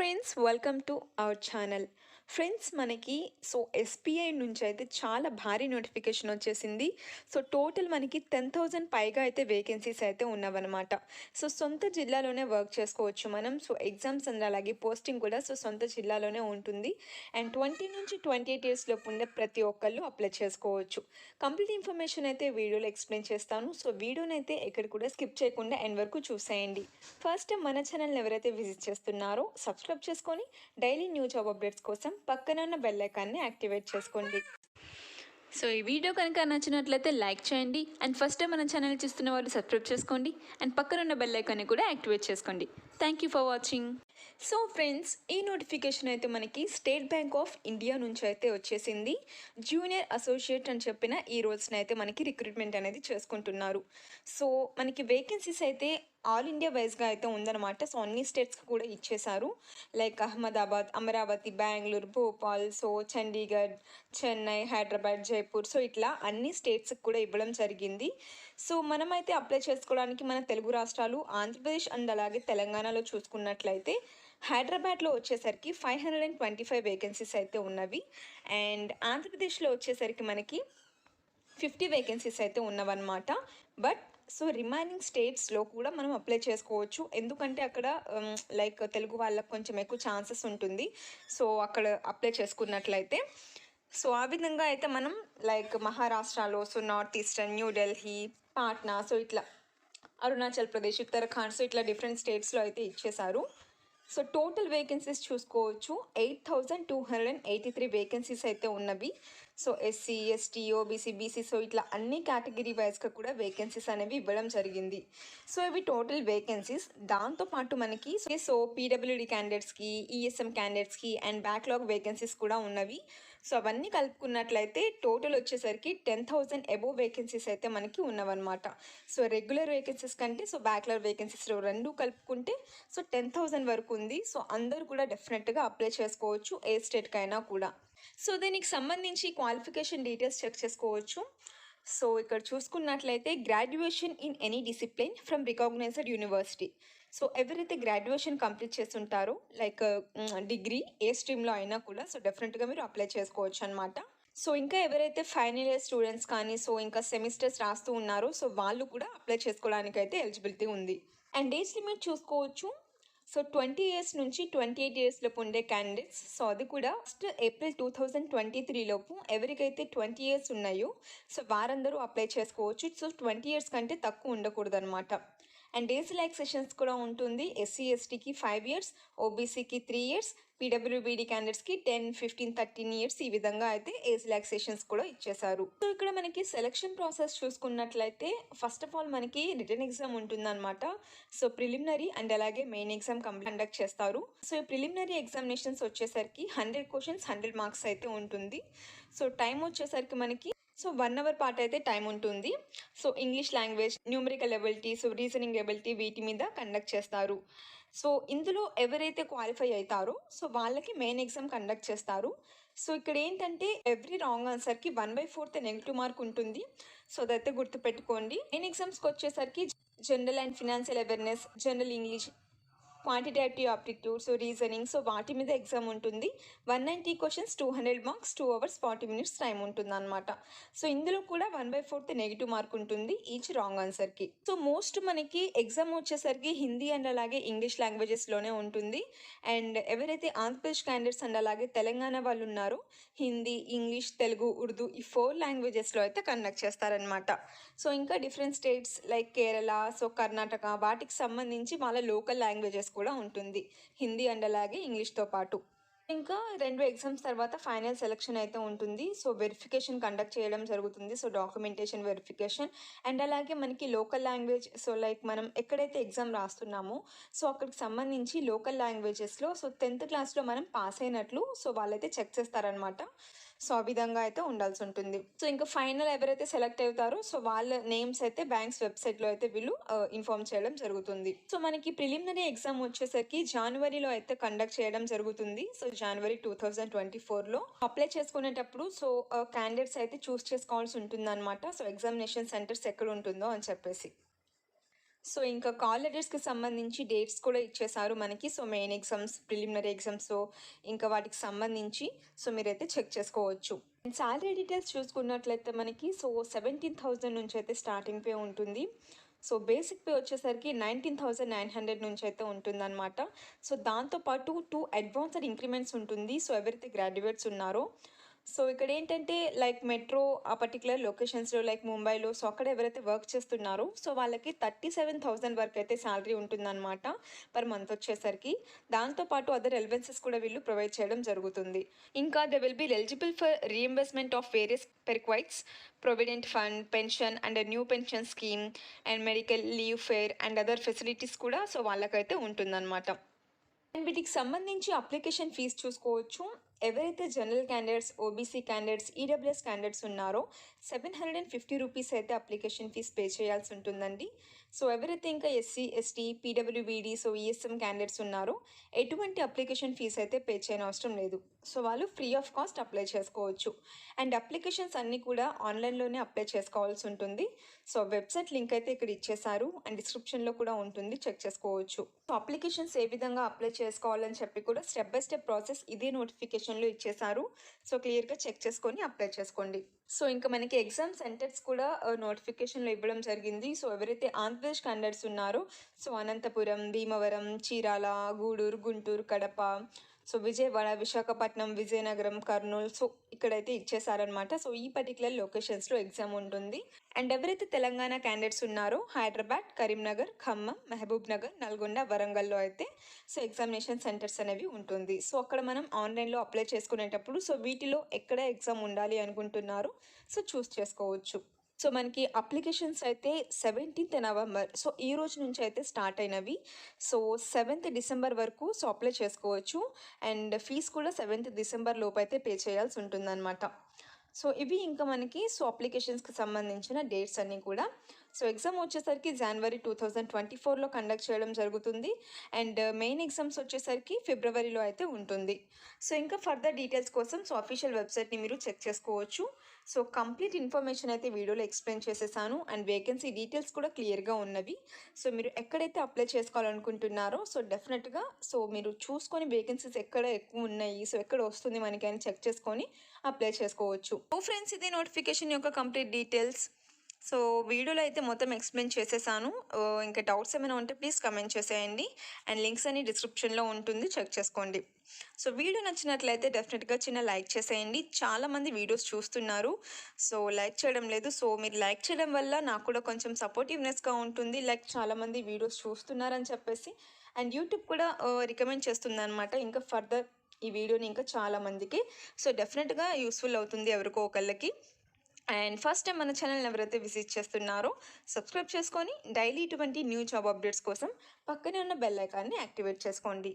Friends welcome to our channel. Friends మనకి SBI నుంచి అయితే చాలా భారీ నోటిఫికేషన్ వచ్చేసింది. టోటల్ మనకి 10,000 పైగా అయితే వేకెన్సీస్ అయితే ఉన్నవన్నమాట. సొంత జిల్లాలోనే వర్క్ చేసుకోవచ్చు మనం. ఎగ్జామ్స్ అండ్ అలాగే పోస్టింగ్ కూడా సొంత జిల్లాలోనే ఉంటుంది. అండ్ 20 నుంచి 28 ఇయర్స్ లోపు ఉండే ప్రతి ఒక్కళ్ళు అప్లై చేసుకోవచ్చు. కంప్లీట్ ఇన్ఫర్మేషన్ అయితే వీడియోలో ఎక్స్ప్లెయిన్ చేస్తాను. వీడియోని అయితే ఎక్కడ కూడా స్కిప్ చేయకుండా ఎండ్ వరకు చూసేయండి. ఫస్ట్ మన ఛానల్ని ఎవరైతే విజిట్ చేస్తున్నారో సబ్స్క్రైబ్ చేసుకొని డైలీ న్యూ జాబ్ అప్డేట్స్ కోసం పక్కన ఉన్న బెల్ ఐకాన్ని యాక్టివేట్ చేసుకోండి. ఈ వీడియో కనుక నచ్చినట్లయితే లైక్ చేయండి. అండ్ ఫస్ట్ మన ఛానల్ చూస్తున్న వాళ్ళు సబ్స్క్రైబ్ చేసుకోండి. అండ్ పక్కన ఉన్న బెల్ ఐకాన్ని కూడా యాక్టివేట్ చేసుకోండి. Thank you for watching. Friends, ఈ నోటిఫికేషన్ అయితే మనకి స్టేట్ బ్యాంక్ ఆఫ్ ఇండియా నుంచి అయితే వచ్చేసింది. జూనియర్ అసోసియేట్ అని చెప్పిన ఈ రోల్స్ని అయితే మనకి రిక్రూట్మెంట్ అనేది చేసుకుంటున్నారు. మనకి వేకెన్సీస్ అయితే ఆల్ ఇండియా వైజ్గా అయితే ఉందన్నమాట. అన్ని స్టేట్స్కి కూడా ఇచ్చేశారు. లైక్ అహ్మదాబాద్, అమరావతి, బెంగళూరు, భోపాల్, చండీగఢ్, చెన్నై, హైదరాబాద్, జైపూర్, ఇట్లా అన్ని స్టేట్స్కి కూడా ఇవ్వడం జరిగింది. మనమైతే అప్లై చేసుకోవడానికి మన తెలుగు రాష్ట్రాలు ఆంధ్రప్రదేశ్ అండ్ అలాగే తెలంగాణలో చూసుకున్నట్లయితే హైదరాబాద్లో వచ్చేసరికి 525 వేకెన్సీస్ అయితే ఉన్నవి. అండ్ ఆంధ్రప్రదేశ్లో వచ్చేసరికి మనకి 50 వేకెన్సీస్ అయితే ఉన్నవన్నమాట. బట్ రిమైనింగ్ స్టేట్స్లో కూడా మనం అప్లై చేసుకోవచ్చు. ఎందుకంటే అక్కడ లైక్ తెలుగు వాళ్ళకి కొంచెం ఎక్కువ ఛాన్సెస్ ఉంటుంది. అక్కడ అప్లై చేసుకున్నట్లయితే ఆ విధంగా అయితే మనం లైక్ మహారాష్ట్రలో నార్త్ ఈస్టర్న్, న్యూఢిల్లీ, పాట్నా, ఇట్లా అరుణాచల్ ప్రదేశ్, ఉత్తరాఖండ్, ఇట్లా డిఫరెంట్ స్టేట్స్లో అయితే ఇచ్చేశారు. టోటల్ వేకెన్సీస్ చూసుకోవచ్చు. 8,283 వేకెన్సీస్ అయితే ఉన్నవి. ఎస్సీ, ఎస్టీ, ఓబీసీ, బీసీ, ఇట్లా అన్ని కేటగిరీ వైజ్గా కూడా వేకెన్సీస్ అనేవి ఇవ్వడం జరిగింది. ఇవి టోటల్ వేకెన్సీస్. దాంతోపాటు మనకి పీడబ్ల్యూడీ క్యాండిడేట్స్కి, ఈఎస్ఎం క్యాండిడేట్స్కి అండ్ బ్యాక్లాగ్ వేకెన్సీస్ కూడా ఉన్నవి. అవన్నీ కలుపుకున్నట్లయితే టోటల్ వచ్చేసరికి 10,000 అబోవ్ వేకెన్సీస్ అయితే మనకి ఉన్నవన్నమాట. రెగ్యులర్ వేకెన్సీస్ కంటే బ్యాక్లాగ్ వేకెన్సీస్ రెండు కలుపుకుంటే 10,000 వరకు ఉంది. అందరూ కూడా డెఫినెట్గా అప్లై చేసుకోవచ్చు, ఏ స్టేట్కైనా కూడా. దీనికి సంబంధించి క్వాలిఫికేషన్ డీటెయిల్స్ చెక్ చేసుకోవచ్చు. ఇక్కడ చూసుకున్నట్లయితే graduation in any discipline from recognised university. ఎవరైతే గ్రాడ్యుయేషన్ కంప్లీట్ చేస్తుంటారో లైక్ డిగ్రీ ఏ స్ట్రీమ్లో అయినా కూడా డెఫినెట్గా మీరు అప్లై చేసుకోవచ్చు అనమాట. ఇంకా ఎవరైతే ఫైనల్ ఇయర్ స్టూడెంట్స్ కానీ ఇంకా సెమిస్టర్స్ రాస్తూ ఉన్నారో వాళ్ళు కూడా అప్లై చేసుకోవడానికి అయితే ఎలిజిబిలిటీ ఉంది. అండ్ ఏజ్ లిమిట్ చూసుకోవచ్చు. 20 ఇయర్స్ నుంచి 28 ఇయర్స్ లోపు ఉండే క్యాండిడేట్స్. అది కూడా ఫస్ట్ ఏప్రిల్ 2023 లోపు ఎవరికైతే 20 ఇయర్స్ ఉన్నాయో వారందరూ అప్లై చేసుకోవచ్చు. 20 ఇయర్స్ కంటే తక్కువ ఉండకూడదు అనమాట. అండ్ ఏజ్ రిలాక్సేషన్స్ కూడా ఉంటుంది. ఎస్సీ ఎస్టీకి 5 ఇయర్స్, ఓబీసీకి 3 ఇయర్స్, పీడబ్ల్యూబీడీ క్యాండిడేట్స్కి 10, 15, 13 ఇయర్స్ ఈ విధంగా అయితే ఏజ్ రిలాక్సేషన్స్ కూడా ఇచ్చేశారు. ఇక్కడ మనకి సెలక్షన్ ప్రాసెస్ చూసుకున్నట్లయితే ఫస్ట్ ఆఫ్ ఆల్ మనకి రిటర్న్ ఎగ్జామ్ ఉంటుందన్నమాట. ప్రిలిమినరీ అండ్ అలాగే మెయిన్ ఎగ్జామ్ కండక్ట్ చేస్తారు. ఈ ప్రిలిమినరీ ఎగ్జామినేషన్స్ వచ్చేసరికి 100 క్వశ్చన్స్ 100 మార్క్స్ అయితే ఉంటుంది. టైం వచ్చేసరికి మనకి 1 అవర్ పాటు అయితే టైం ఉంటుంది. English language, numerical ability, reasoning ability వీటి మీద కండక్ట్ చేస్తారు. ఇందులో ఎవరైతే క్వాలిఫై అవుతారో వాళ్ళకి మెయిన్ ఎగ్జామ్ కండక్ట్ చేస్తారు. ఇక్కడ ఏంటంటే ఎవ్రీ రాంగ్ ఆన్సర్కి 1/4 నెగిటివ్ మార్క్ ఉంటుంది. అదైతే గుర్తుపెట్టుకోండి. మెయిన్ ఎగ్జామ్స్కి వచ్చేసరికి general and financial awareness, general English, quantitative aptitude, reasoning, వాటి మీద ఎగ్జామ్ ఉంటుంది. 190 questions, 200 marks, 2 hours 40 minutes time ఉంటుంది అనమాట. ఇందులో కూడా 1/4 నెగిటివ్ మార్క్ ఉంటుంది ఈచ్ రాంగ్ ఆన్సర్కి. మోస్ట్ మనకి ఎగ్జామ్ వచ్చేసరికి హిందీ అండ్ అలాగే ఇంగ్లీష్ లాంగ్వేజెస్లోనే ఉంటుంది. అండ్ ఎవరైతే ఆంధ్రప్రదేశ్ క్యాండిడేట్స్ అండ్ అలాగే తెలంగాణ వాళ్ళు ఉన్నారో హిందీ, ఇంగ్లీష్, తెలుగు, ఉర్దూ ఈ 4 లాంగ్వేజెస్లో అయితే కండక్ట్ చేస్తారనమాట. ఇంకా different states like Kerala, Karnataka వాటికి సంబంధించి వాళ్ళ లోకల్ లాంగ్వేజెస్ కూడా ఉంటుంది, హిందీ అండ్ అలాగే ఇంగ్లీష్తో పాటు. ఇంకా 2 ఎగ్జామ్స్ తర్వాత ఫైనల్ సెలక్షన్ అయితే ఉంటుంది. వెరిఫికేషన్ కండక్ట్ చేయడం జరుగుతుంది. డాక్యుమెంటేషన్ వెరిఫికేషన్ అండ్ అలాగే మనకి లోకల్ లాంగ్వేజ్, లైక్ మనం ఎక్కడైతే ఎగ్జామ్ రాస్తున్నామో అక్కడికి సంబంధించి లోకల్ లాంగ్వేజెస్లో 10th క్లాస్లో మనం పాస్ అయినట్లు వాళ్ళైతే చెక్ చేస్తారనమాట. ఆ విధంగా అయితే ఉండాల్సి ఉంటుంది. ఇంకా ఫైనల్ ఎవరైతే సెలెక్ట్ అవుతారో వాళ్ళ నేమ్స్ అయితే బ్యాంక్స్ వెబ్సైట్లో అయితే వీళ్ళు ఇన్ఫార్మ్ చేయడం జరుగుతుంది. మనకి ప్రిలిమినరీ ఎగ్జామ్ వచ్చేసరికి జనవరిలో అయితే కండక్ట్ చేయడం జరుగుతుంది. జనవరి 2024లో అప్లై చేసుకునేటప్పుడు క్యాండిడేట్స్ అయితే చూస్ చేసుకోవాల్సి ఉంటుంది అనమాట. ఎగ్జామినేషన్ సెంటర్స్ ఎక్కడ ఉంటుందో అని చెప్పేసి. సో, ఇంకా కాల్ లెటర్స్‌కి సంబంధించి డేట్స్ కూడా ఇచ్చేసారు మనకి. So, main exams, preliminary exams ఇంకా వాటికి సంబంధించి మీరైతే చెక్ చేసుకోవచ్చు. సాలరీ డీటెయిల్స్ చూసుకున్నట్లయితే మనకి 17,000 నుంచయితే స్టార్టింగ్ పే ఉంటుంది. సో, బేసిక్ పే వచ్చేసరికి 19,900 నుంచయితే ఉంటుందనమాట. సో, దాంతో పాటు 2 అడ్వాన్స్డ్ ఇంక్రిమెంట్స్ ఉంటుంది. సో, ఎవరైతే గ్రాడ్యుయేట్స్ ఉన్నారో ఇక్కడేంటంటే లైక్ మెట్రో ఆ పర్టిక్యులర్ లొకేషన్స్‌లో లైక్ ముంబైలో అక్కడ ఎవరైతే వర్క్ చేస్తున్నారో వాళ్ళకి 37,000 వరకైతే సాలరీ ఉంటుందనమాట పర్ మంత్ వచ్చేసరికి. దాంతో పాటు అదర్ అలవెన్సెస్ కూడా వీళ్ళు ప్రొవైడ్ చేయడం జరుగుతుంది. ఇంకా they will be eligible for reimbursement of various perquisites, provident fund, pension and new pension scheme and medical leave fare and other facilities కూడా వాళ్ళకైతే ఉంటుందన్నమాట. అండ్ వీటికి సంబంధించి అప్లికేషన్ ఫీజ్ చూసుకోవచ్చు. ఎవరైతే general candidates, OBC candidates, EWS candidates ఉన్నారో 750 rupees అయితే application fees pay చేయాల్సి ఉంటుందండి. సో ఎవరైతే ఇంకా SC, ST, PWBD, ESM candidates ఉన్నారో ఎటువంటి అప్లికేషన్ ఫీజ్ అయితే పే చేయని అవసరం లేదు. సో వాళ్ళు ఫ్రీ ఆఫ్ కాస్ట్ అప్లై చేసుకోవచ్చు. అండ్ అప్లికేషన్స్ అన్నీ కూడా ఆన్లైన్లోనే అప్లై చేసుకోవాల్సి ఉంటుంది. సో వెబ్సైట్ లింక్ అయితే ఇక్కడ ఇచ్చేసారు అండ్ డిస్క్రిప్షన్లో కూడా ఉంటుంది, చెక్ చేసుకోవచ్చు. సో అప్లికేషన్స్ ఏ విధంగా అప్లై చేసుకోవాలని చెప్పి కూడా స్టెప్ బై స్టెప్ ప్రాసెస్ ఇదే నోటిఫికేషన్లో ఇచ్చేసారు. సో క్లియర్గా చెక్ చేసుకొని అప్లై చేసుకోండి. సో ఇంకా మనకి ఎగ్జామ్ సెంటర్స్ కూడా నోటిఫికేషన్లో ఇవ్వడం జరిగింది. సో ఎవరైతే ఆంధ్రప్రదేశ్ క్యాండిడేట్స్ ఉన్నారో అనంతపురం, భీమవరం, చీరాల, గూడూరు, గుంటూరు, కడప, విజయవాడ, విశాఖపట్నం, విజయనగరం, కర్నూలు ఇక్కడైతే ఇచ్చేసారనమాట. సో ఈ పర్టికులర్ లొకేషన్స్లో ఎగ్జామ్ ఉంటుంది. అండ్ ఎవరైతే తెలంగాణ క్యాండిడేట్స్ ఉన్నారో హైదరాబాద్, కరీంనగర్, ఖమ్మం, మహబూబ్ నగర్, నల్గొండ, వరంగల్లో అయితే ఎగ్జామినేషన్ సెంటర్స్ అనేవి ఉంటుంది. సో అక్కడ మనం ఆన్లైన్లో అప్లై చేసుకునేటప్పుడు వీటిలో ఎక్కడ ఎగ్జామ్ ఉండాలి అనుకుంటున్నారో చూస్ చేసుకోవచ్చు. సో మనకి అప్లికేషన్స్ అయితే 17th నవంబర్ ఈ రోజు నుంచి అయితే స్టార్ట్ అయినవి. 7th డిసెంబర్ వరకు అప్లై చేసుకోవచ్చు. అండ్ ఫీజ్ కూడా 7th డిసెంబర్ లోపు అయితే పే చేయాల్సి ఉంటుందన్నమాట. ఇవి ఇంకా మనకి అప్లికేషన్స్కి సంబంధించిన డేట్స్ అన్నీ కూడా. ఎగ్జామ్ వచ్చేసరికి జనవరి 2024లో కండక్ట్ చేయడం జరుగుతుంది. అండ్ మెయిన్ ఎగ్జామ్స్ వచ్చేసరికి ఫిబ్రవరిలో అయితే ఉంటుంది. ఇంకా ఫర్దర్ డీటెయిల్స్ కోసం అఫీషియల్ వెబ్సైట్ని మీరు చెక్ చేసుకోవచ్చు. కంప్లీట్ ఇన్ఫర్మేషన్ అయితే వీడియోలో ఎక్స్ప్లెయిన్ చేసేసాను అండ్ వేకెన్సీ డీటెయిల్స్ కూడా క్లియర్గా ఉన్నవి. మీరు ఎక్కడైతే అప్లై చేసుకోవాలనుకుంటున్నారో డెఫినెట్గా మీరు చూసుకొని వేకెన్సీస్ ఎక్కడ ఎక్కువ ఉన్నాయి, ఎక్కడ వస్తుంది మనకి అని చెక్ చేసుకొని అప్లై చేసుకోవచ్చు. ఫ్రెండ్స్, ఇది నోటిఫికేషన్ యొక్క కంప్లీట్ డీటెయిల్స్. వీడియోలో అయితే మొత్తం ఎక్స్ప్లెయిన్ చేసేసాను. ఇంకా డౌట్స్ ఏమైనా ఉంటే ప్లీజ్ కమెంట్ చేసేయండి అండ్ లింక్స్ అన్ని డిస్క్రిప్షన్లో ఉంటుంది, చెక్ చేసుకోండి. వీడియో నచ్చినట్లయితే డెఫినెట్గా చిన్న లైక్ చేసేయండి. చాలామంది వీడియోస్ చూస్తున్నారు, లైక్ చేయడం లేదు. మీరు లైక్ చేయడం వల్ల నాకు కూడా కొంచెం సపోర్టివ్నెస్గా ఉంటుంది. లైక్ చాలామంది వీడియోస్ చూస్తున్నారని చెప్పేసి అండ్ యూట్యూబ్ కూడా రికమెండ్ చేస్తుంది అనమాట ఇంకా ఫర్దర్ ఈ వీడియోని ఇంకా చాలామందికి. డెఫినెట్గా యూస్ఫుల్ అవుతుంది ఎవరికో ఒకళ్ళకి. అండ్ ఫస్ట్ టైం మన ఛానల్ని ఎవరైతే విజిట్ చేస్తున్నారో సబ్స్క్రైబ్ చేసుకొని డైలీ ఇటువంటి న్యూ జాబ్ అప్డేట్స్ కోసం పక్కనే ఉన్న బెల్ ఐకాన్ని యాక్టివేట్ చేసుకోండి.